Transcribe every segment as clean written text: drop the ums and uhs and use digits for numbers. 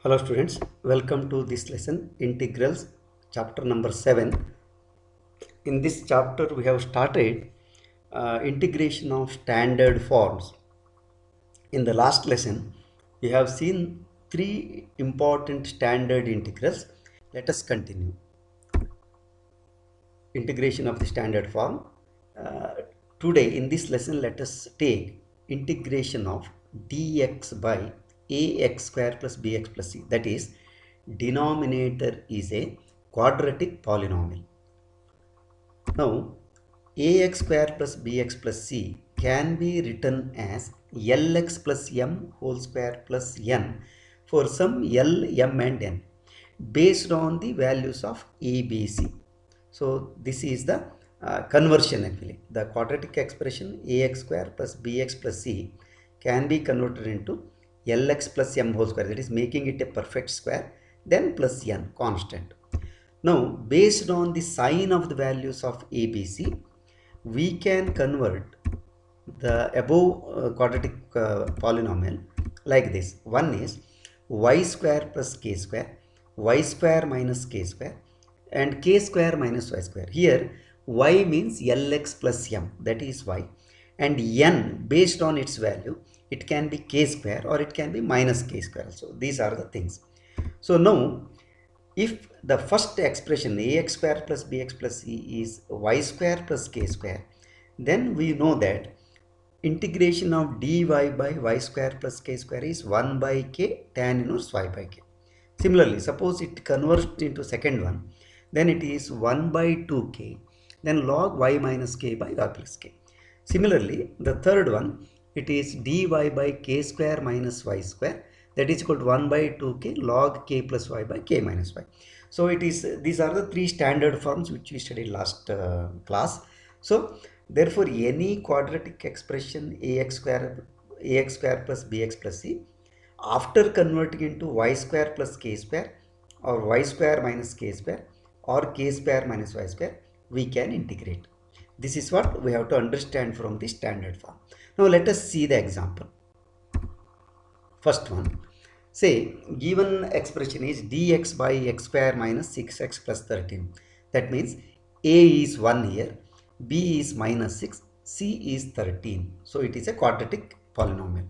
Hello students, welcome to this lesson Integrals chapter number 7. In this chapter we have started integration of standard forms. In the last lesson we have seen three important standard integrals. Let us continue. Integration of the standard form. Uh, Today in this lesson let us take integration of dx by ax square plus bx plus c, that is denominator is a quadratic polynomial. Now ax square plus bx plus c can be written as lx plus m whole square plus n for some l, m and n based on the values of a, b, c. So this is the conversion actually. The quadratic expression ax square plus bx plus c can be converted into lx plus m whole square, that is making it a perfect square, then plus n constant. Now based on the sign of the values of a, b, c, we can convert the above quadratic polynomial like this. One is y square plus k square, y square minus k square, and k square minus y square. Here y means lx plus m, that is y, and n based on its value it can be k square or it can be minus k square. So these are the things. So now if the first expression ax square plus bx plus c is y square plus k square, then we know that integration of dy by y square plus k square is 1 by k tan inverse y by k. Similarly, suppose it converts into second one, then it is 1 by 2k, then log y minus k by y plus k. Similarly, the third one, it is dy by k square minus y square, that is equal to 1 by 2k log k plus y by k minus y. So it is, these are the three standard forms which we studied last class. So therefore any quadratic expression ax square plus bx plus c after converting into y square plus k square or y square minus k square or k square minus y square, we can integrate. This is what we have to understand from the standard form. Now let us see the example. First one, say given expression is dx by x square minus 6x plus 13. That means a is 1 here, b is minus 6, c is 13. So it is a quadratic polynomial.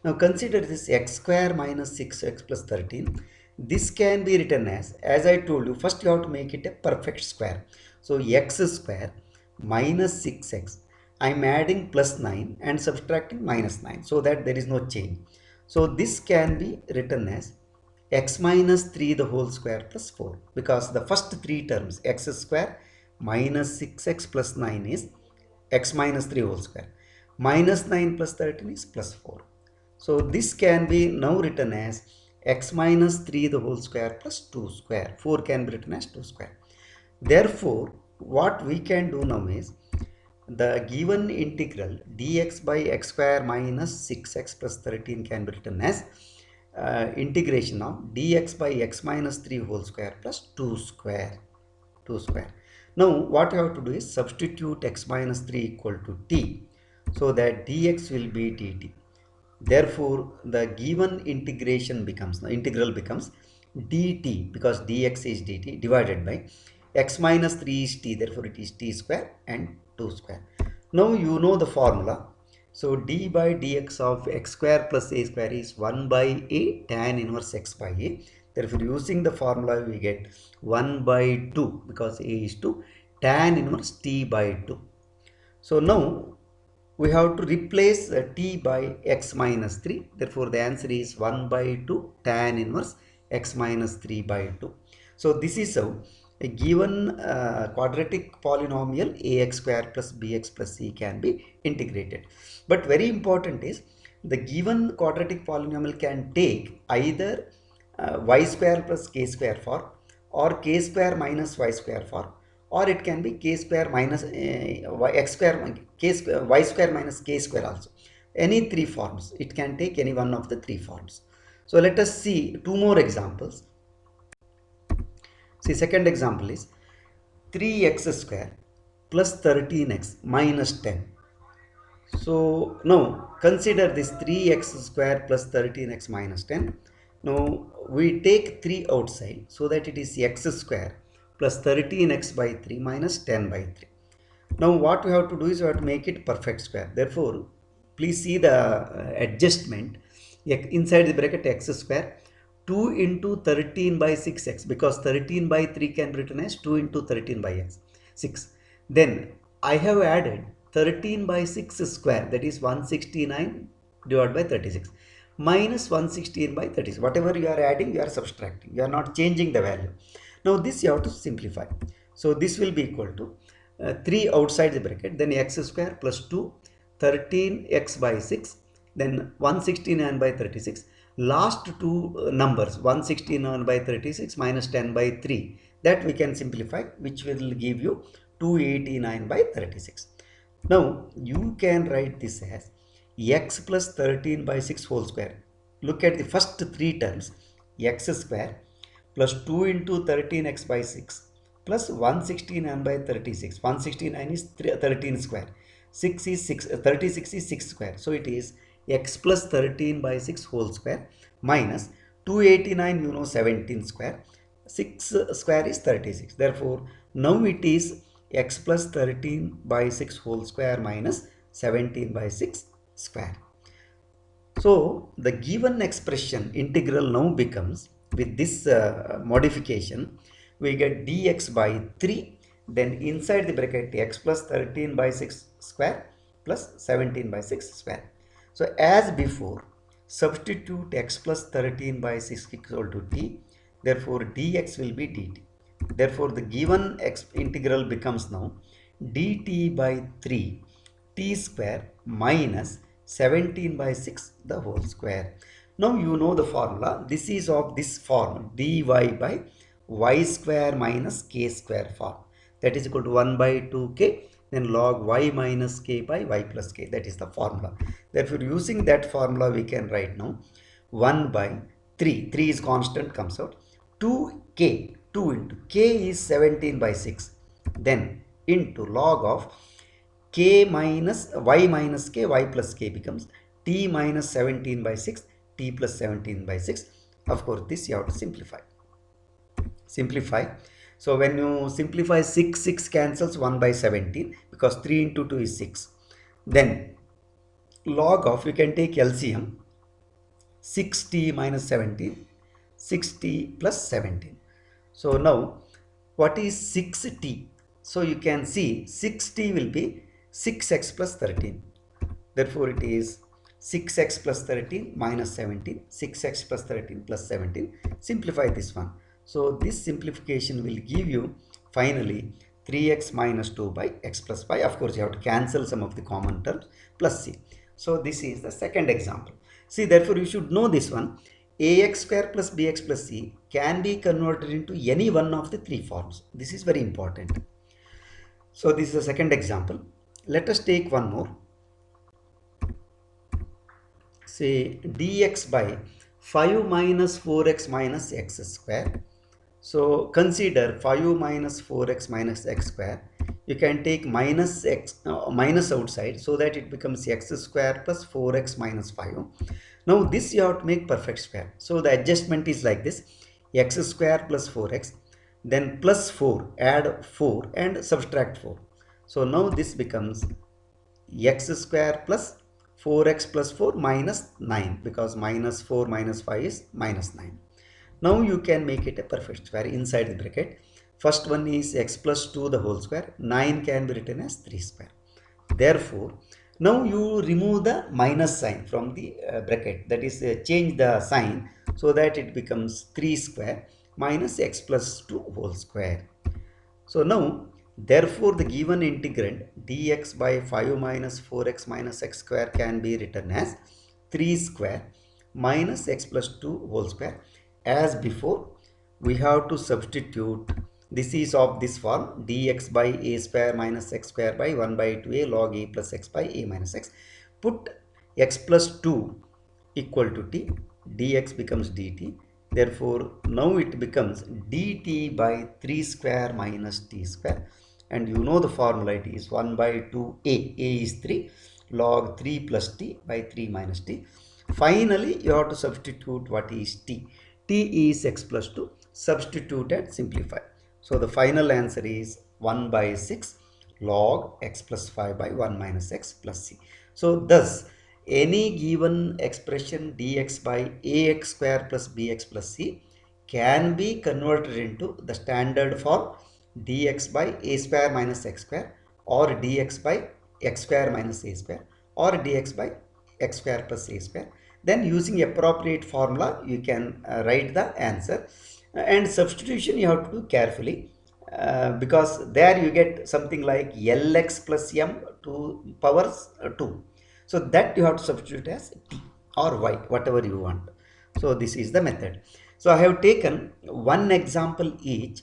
Now consider this x square minus 6x plus 13. This can be written as I told you, first you have to make it a perfect square. So x square minus 6x, I am adding plus 9 and subtracting minus 9 so that there is no change. So this can be written as x minus 3 the whole square plus 4, because the first three terms x square minus 6x plus 9 is x minus 3 whole square, minus 9 plus 13 is plus 4. So this can be now written as x minus 3 the whole square plus 2 square. 4 can be written as 2 square. Therefore what we can do now is the given integral dx by x square minus 6x plus 13 can be written as integration of dx by x minus 3 whole square plus 2 square. Now what you have to do is substitute x minus 3 equal to t, so that dx will be dt. Therefore the given integration becomes, the integral becomes dt, because dx is dt, divided by x minus 3 is t, therefore it is t square and 2 square. Now you know the formula. So d by dx of x square plus a square is 1 by a tan inverse x by a. Therefore using the formula we get 1 by 2, because a is 2, tan inverse t by 2. So now we have to replace t by x minus 3. Therefore the answer is 1 by 2 tan inverse x minus 3 by 2. So this is how a given quadratic polynomial ax square plus bx plus c can be integrated. But very important is the given quadratic polynomial can take either y square plus k square form or k square minus y square form, or it can be k square minus x square k square y square minus k square also. Any three forms, it can take any one of the three forms. So let us see two more examples. See, second example is 3x square plus 13x minus 10. So now consider this 3x square plus 13x minus 10. Now we take 3 outside, so that it is x square plus 13x by 3 minus 10 by 3. Now what we have to do is we have to make it perfect square. Therefore, please see the adjustment inside the bracket x square 2 into 13 by 6x, because 13 by 3 can be written as 2 into 13 by x 6. Then I have added 13 by 6 square, that is 169 divided by 36 minus 116 by 36. Whatever you are adding, you are subtracting, you are not changing the value. Now this you have to simplify. So this will be equal to 3 outside the bracket, then x square plus 2 13x by 6, then 169 by 36. Last two numbers 169 by 36 minus 10 by 3, that we can simplify, which will give you 289 by 36. Now you can write this as x plus 13 by 6 whole square. Look at the first three terms, x square plus 2 into 13x by 6 plus 169 by 36. 169 is 13 square. 6 is 6, 36 is 6 square. So it is x plus 13 by 6 whole square minus 289, you know, 17 square. 6 square is 36. Therefore, now it is x plus 13 by 6 whole square minus 17 by 6 square. So the given expression integral now becomes, with this modification, we get dx by 3, then inside the bracket x plus 13 by 6 square plus 17 by 6 square. So as before, substitute x plus 13 by 6 equal to t, therefore dx will be dt. Therefore the given integral becomes now dt by 3 t square minus 17 by 6 the whole square. Now you know the formula. This is of this form, dy by y square minus k square form. That is equal to 1 by 2k, then log y minus k by y plus k. That is the formula. Therefore, using that formula, we can write now 1 by 3. 3 is constant, comes out. 2k, 2 into k is 17 by 6. Then into log of k minus y minus k, y plus k becomes t minus 17 by 6, t plus 17 by 6. Of course, this you have to simplify. So when you simplify, 6 cancels 1 by 17, because 3 into 2 is 6. Then log of, you can take LCM, 6t minus 17, 6t plus 17. So now what is 6t? So you can see 6t will be 6x plus 13. Therefore it is 6x plus 13 minus 17, 6x plus 13 plus 17. Simplify this one. So this simplification will give you finally 3x minus 2 by x plus y. Of course, you have to cancel some of the common terms, plus c. So this is the second example. See, therefore you should know this one. Ax square plus bx plus c can be converted into any one of the three forms. This is very important. So this is the second example. Let us take one more. Say dx by 5 minus 4x minus x square. So consider 5 minus 4x minus x square. You can take minus x minus outside, so that it becomes x square plus 4x minus 5. Now this you have to make perfect square. So the adjustment is like this: x square plus 4x, then plus 4, add 4 and subtract 4. So now this becomes x square plus 4x plus 4 minus 9, because minus 4 minus 5 is minus 9. Now you can make it a perfect square inside the bracket. First one is x plus 2 the whole square. 9 can be written as 3 square. Therefore, now you remove the minus sign from the bracket. That is, change the sign so that it becomes 3 square minus x plus 2 whole square. So now, therefore, the given integrand dx by 5 minus 4x minus x square can be written as 3 square minus x plus 2 whole square. As before, we have to substitute. This is of this form: dx by a square minus x square by 1 by 2a log a plus x by a minus x. Put x plus 2 equal to t, dx becomes dt. Therefore, now it becomes dt by 3 square minus t square. And you know the formula, it is 1 by 2a. A is 3, log 3 plus t by 3 minus t. Finally, you have to substitute what is t. T is x plus 2. Substitute and simplify. So the final answer is 1 by 6 log x plus 5 by 1 minus x plus c. So thus, any given expression dx by ax square plus bx plus c can be converted into the standard form dx by a square minus x square, or dx by x square minus a square, or dx by x square plus a square. Then using appropriate formula you can write the answer, and substitution you have to do carefully, because there you get something like lx plus m to power 2. So that you have to substitute as t or y, whatever you want. So this is the method. So I have taken one example each.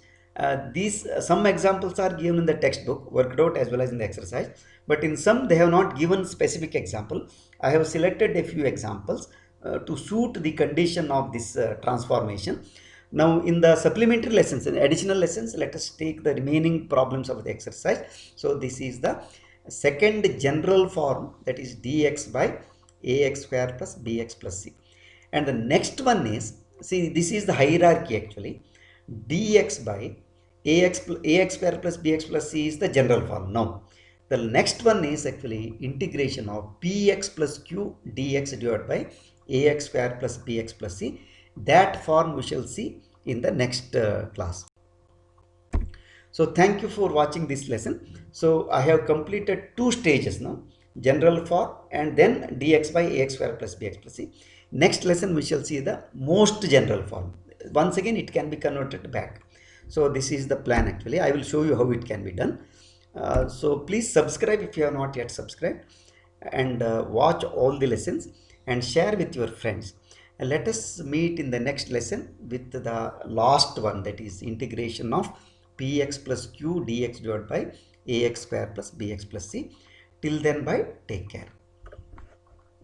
These some examples are given in the textbook, worked out as well as in the exercise, but in some they have not given specific example. I have selected a few examples to suit the condition of this transformation. Now in the supplementary lessons and additional lessons, let us take the remaining problems of the exercise. So this is the second general form, that is dx by ax square plus bx plus c. And the next one is, see, this is the hierarchy actually. Dx by ax square plus bx plus c is the general form. Now the next one is actually integration of px plus q dx divided by ax square plus bx plus c. That form we shall see in the next class. So thank you for watching this lesson. So I have completed two stages now, general form and then dx by ax square plus bx plus c. Next lesson we shall see the most general form. Once again it can be converted back. So this is the plan actually. I will show you how it can be done. So please subscribe if you have not yet subscribed, and watch all the lessons and share with your friends. And let us meet in the next lesson with the last one, that is integration of px plus q dx divided by ax square plus bx plus c. Till then, bye, take care.